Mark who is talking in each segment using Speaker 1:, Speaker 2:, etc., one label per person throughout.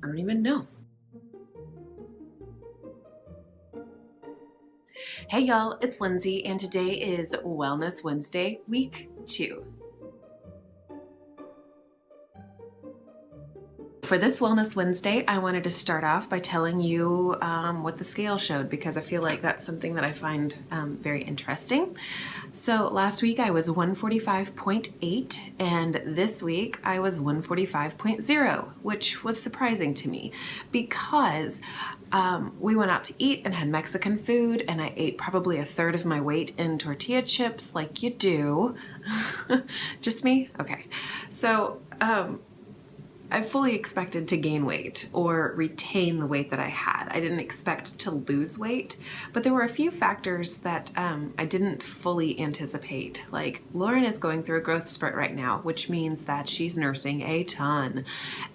Speaker 1: I don't even know. Hey y'all, it's Lindsay, and today is Wellness Wednesday, week 2. For this Wellness Wednesday, I wanted to start off by telling you what the scale showed, because I feel like that's something that I find very interesting. So last week I was 145.8, and this week I was 145.0, which was surprising to me because we went out to eat and had Mexican food, and I ate probably a third of my weight in tortilla chips, like you do. Just me? Okay. So, I fully expected to gain weight or retain the weight that I had. I didn't expect to lose weight, but there were a few factors that I didn't fully anticipate. Like, Lauren is going through a growth spurt right now, which means that she's nursing a ton.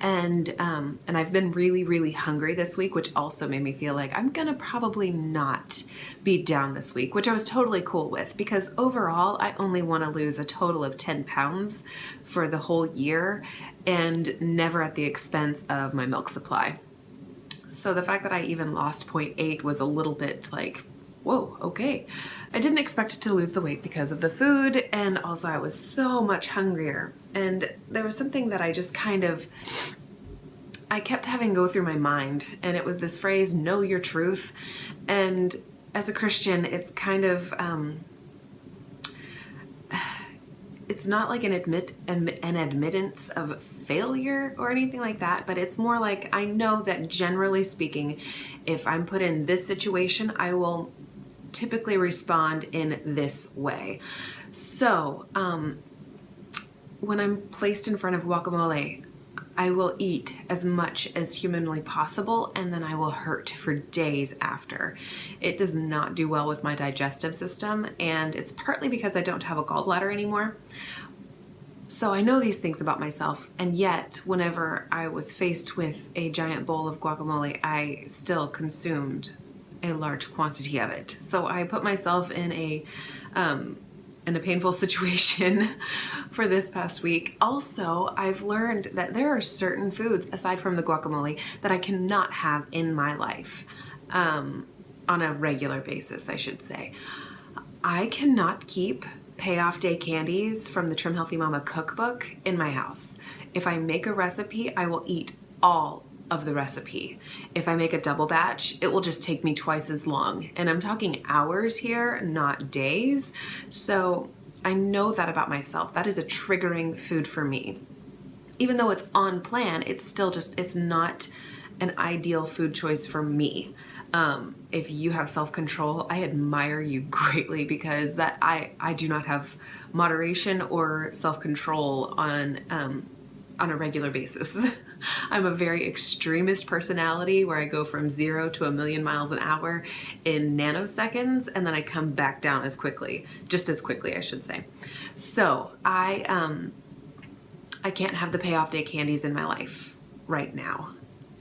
Speaker 1: And I've been really, really hungry this week, which also made me feel like I'm gonna probably not be down this week, which I was totally cool with, because overall I only want to lose a total of 10 pounds for the whole year, and never at the expense of my milk supply. So the fact that I even lost 0.8 was a little bit like, whoa, okay. I didn't expect to lose the weight because of the food, and also I was so much hungrier. And there was something that I just I kept having go through my mind, and it was this phrase, know your truth. And as a Christian, it's kind of, it's not like an admittance of failure or anything like that, but it's more like, I know that generally speaking, if I'm put in this situation, I will typically respond in this way. So when I'm placed in front of guacamole, I will eat as much as humanly possible, and then I will hurt for days after. It does not do well with my digestive system, and it's partly because I don't have a gallbladder anymore. So I know these things about myself, and yet whenever I was faced with a giant bowl of guacamole, I still consumed a large quantity of it. So I put myself in a painful situation for this past week. Also, I've learned that there are certain foods, aside from the guacamole, that I cannot have in my life, on a regular basis, I should say. I cannot keep payoff day candies from the Trim Healthy Mama cookbook in my house. If I make a recipe, I will eat all of the recipe. If I make a double batch, it will just take me twice as long. And I'm talking hours here, not days. So I know that about myself. That is a triggering food for me. Even though it's on plan, it's still just, it's not an ideal food choice for me. If you have self-control, I admire you greatly, because that I do not have moderation or self-control on a regular basis. I'm a very extremist personality where I go from 0 to 1,000,000 miles an hour in nanoseconds, and then I come back down just as quickly, I should say. So I can't have the payoff day candies in my life right now.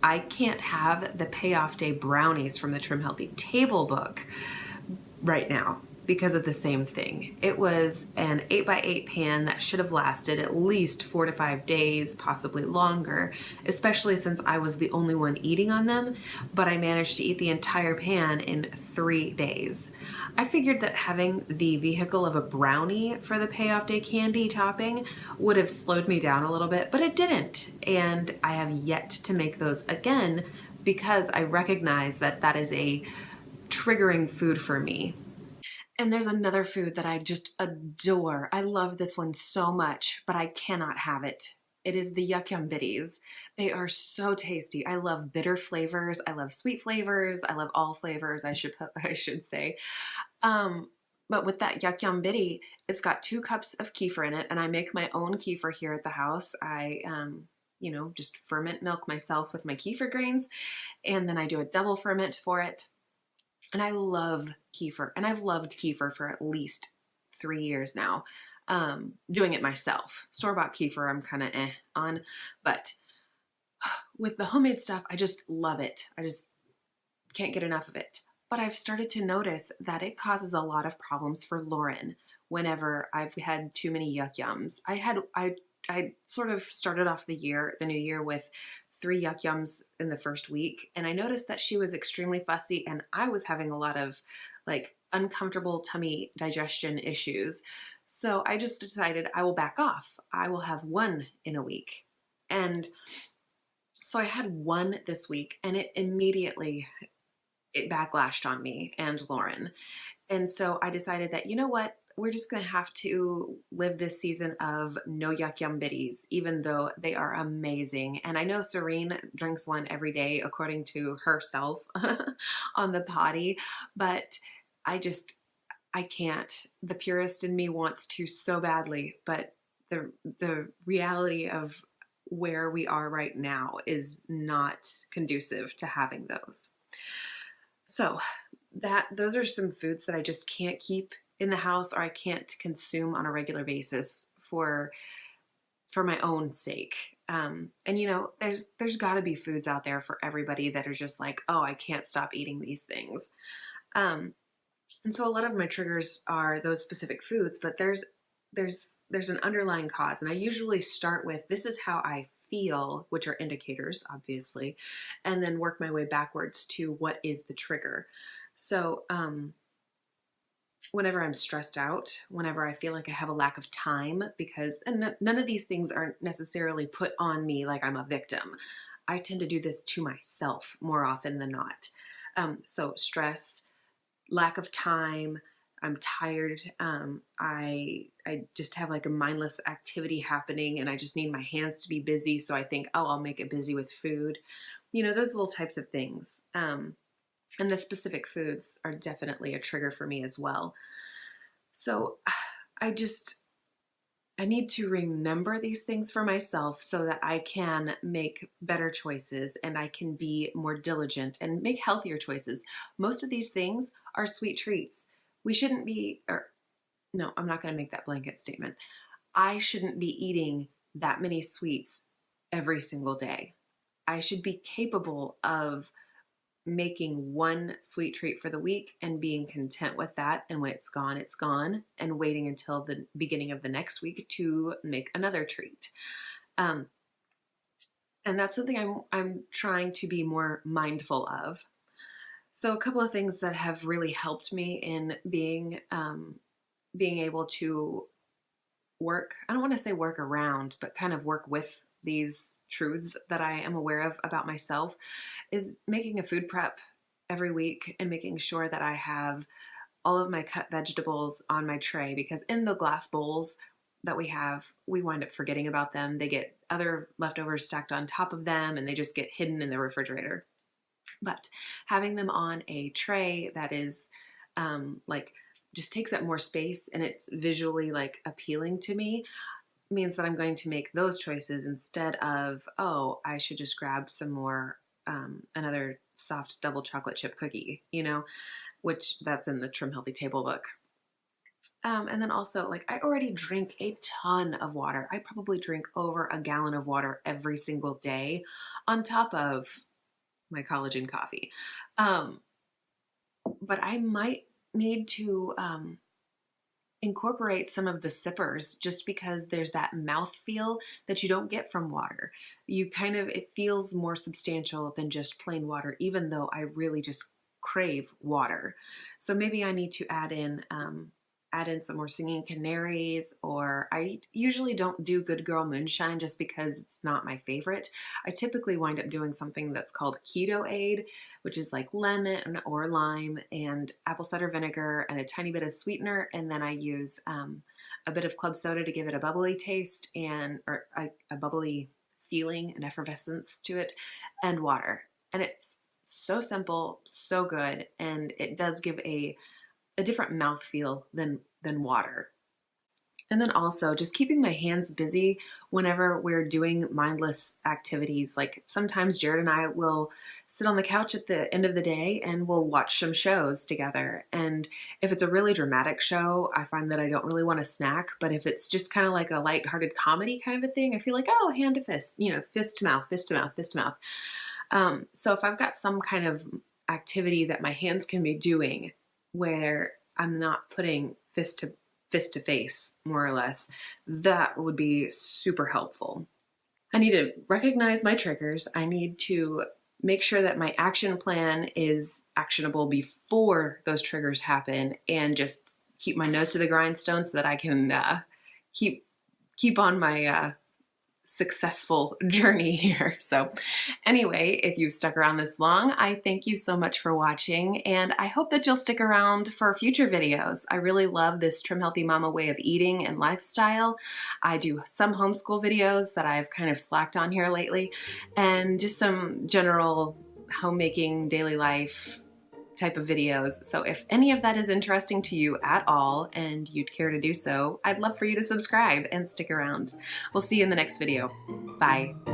Speaker 1: I can't have the payoff day brownies from the Trim Healthy Table book right now because of the same thing. It was an 8x8 pan that should have lasted at least 4 to 5 days, possibly longer, especially since I was the only one eating on them, but I managed to eat the entire pan in 3 days. I figured that having the vehicle of a brownie for the payoff day candy topping would have slowed me down a little bit, but it didn't. And I have yet to make those again, because I recognize that that is a triggering food for me. And there's another food that I just adore. I love this one so much, but I cannot have it. It is the yuck yum bitties. They are so tasty. I love bitter flavors. I love sweet flavors. I love all flavors, I should say. But with that yuck yum bitty, it's got 2 cups of kefir in it, and I make my own kefir here at the house. I just ferment milk myself with my kefir grains, and then I do a double ferment for it. And I love kefir, and I've loved kefir for at least 3 years now. Doing it myself. Store-bought kefir I'm kind of on, but with the homemade stuff, I just love it. I just can't get enough of it. But I've started to notice that it causes a lot of problems for Lauren whenever I've had too many yuck yums. I sort of started off the new year with 3 yuck yums in the first week, and I noticed that she was extremely fussy and I was having a lot of like uncomfortable tummy digestion issues. So I just decided I will back off. I will have 1 in a week. And so I had 1 this week, and it backlashed on me and Lauren. And so I decided that, you know what? We're just going to have to live this season of no yuck yum bitties, even though they are amazing. And I know Serene drinks 1 every day, according to herself on the potty, but I can't. The purist in me wants to so badly, but the reality of where we are right now is not conducive to having those. So those are some foods that I just can't keep in the house, or I can't consume on a regular basis for my own sake. And you know, there's got to be foods out there for everybody that are just like, oh, I can't stop eating these things. And so a lot of my triggers are those specific foods, but there's an underlying cause, and I usually start with, this is how I feel, which are indicators, obviously, and then work my way backwards to what is the trigger. So whenever I'm stressed out, whenever I feel like I have a lack of time, and none of these things aren't necessarily put on me like I'm a victim. I tend to do this to myself more often than not. So stress, lack of time, I'm tired. I just have like a mindless activity happening, and I just need my hands to be busy. So I think, oh, I'll make it busy with food. You know, those little types of things. And the specific foods are definitely a trigger for me as well. So I need to remember these things for myself so that I can make better choices and I can be more diligent and make healthier choices. Most of these things are sweet treats. We shouldn't be, or no, I'm not going to make that blanket statement. I shouldn't be eating that many sweets every single day. I should be capable of making 1 sweet treat for the week and being content with that. And when it's gone, and waiting until the beginning of the next week to make another treat. And that's something I'm trying to be more mindful of. So a couple of things that have really helped me in being able to work, I don't want to say work around, but kind of work with these truths that I am aware of about myself, is making a food prep every week and making sure that I have all of my cut vegetables on my tray, because in the glass bowls that we have, we wind up forgetting about them. They get other leftovers stacked on top of them, and they just get hidden in the refrigerator. But having them on a tray that is like just takes up more space and it's visually like appealing to me means that I'm going to make those choices instead of, oh, I should just grab some more, another soft double chocolate chip cookie, you know, which that's in the Trim Healthy Table book. And then also, like, I already drink a ton of water. I probably drink over a gallon of water every single day on top of my collagen coffee. But I might need to incorporate some of the sippers, just because there's that mouth feel that you don't get from water. It feels more substantial than just plain water, even though I really just crave water. So maybe I need to add in some more singing canaries, or I usually don't do Good Girl Moonshine just because it's not my favorite. I typically wind up doing something that's called Keto Aid, which is like lemon or lime and apple cider vinegar and a tiny bit of sweetener. And then I use a bit of club soda to give it a bubbly taste or a bubbly feeling and effervescence to it, and water. And it's so simple, so good. And it does give a different mouthfeel than water. And then also just keeping my hands busy whenever we're doing mindless activities. Like sometimes Jared and I will sit on the couch at the end of the day and we'll watch some shows together. And if it's a really dramatic show, I find that I don't really want to snack. But if it's just kind of like a lighthearted comedy kind of a thing, I feel like, oh, hand to fist, fist to mouth, fist to mouth, fist to mouth. So if I've got some kind of activity that my hands can be doing where I'm not putting fist to face, more or less, that would be super helpful. I need to recognize my triggers. I need to make sure that my action plan is actionable before those triggers happen, and just keep my nose to the grindstone so that I can keep on my successful journey here. So anyway, if you've stuck around this long, I thank you so much for watching, and I hope that you'll stick around for future videos. I really love this Trim Healthy Mama way of eating and lifestyle. I do some homeschool videos that I've kind of slacked on here lately, and just some general homemaking, daily life type of videos. So if any of that is interesting to you at all and you'd care to do so, I'd love for you to subscribe and stick around. We'll see you in the next video. Bye.